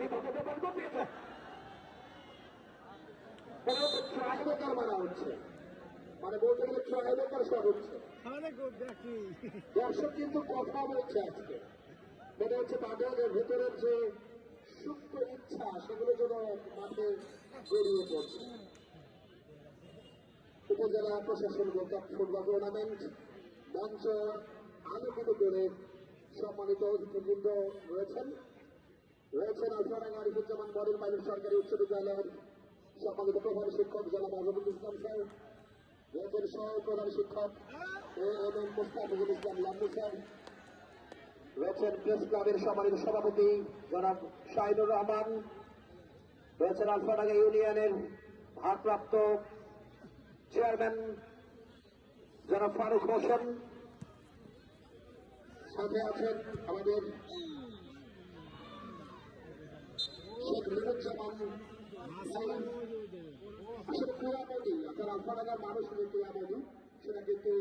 বিপদে বন্ধ পেয়েছে ট্রাইবেকার মারা হচ্ছে মানে বলতে গেলে ট্রাইবেকার সব হচ্ছে দর্শক কিন্তু কথা বলছে আজকে মনে হচ্ছে তাদের ভেতরের যে সুপ্ত ইচ্ছা সেগুলো যেন মাঠে জড়িয়ে পড়ছে উপজেলা প্রশাসন ফুটবল টুর্নামেন্ট মঞ্চ আলোকিত করে সম্মানিত অতিথিবৃন্দ রয়েছেন আলফাডাঙ্গা আরিফুজ্জামান মডেল প্রাইভেট সরকারি উচ্চ বিদ্যালয়ের সম্মানিত প্রধান শিক্ষক জনাব আজমুল ইসলাম স্যার রয়েছেন সহ প্রধান শিক্ষক এম মুস্তাফিজুল ইসলাম লাম্বু স্যার রয়েছেন প্রেস ক্লাবের সম্মানিত সভাপতি জনাব শাহিনুর রহমান রয়েছেন আলফাডাঙ্গা ইউনিয়নের ভারপ্রাপ্ত চেয়ারম্যান জনাব ফারুক হোসেন সাথে আছেন আমাদের শেখ নুরুজ্জামান আসলে ক্রিয়ামোদী আপনার আলফাডাঙ্গার মানুষ ক্রিয়ামোদী সেটা কিন্তু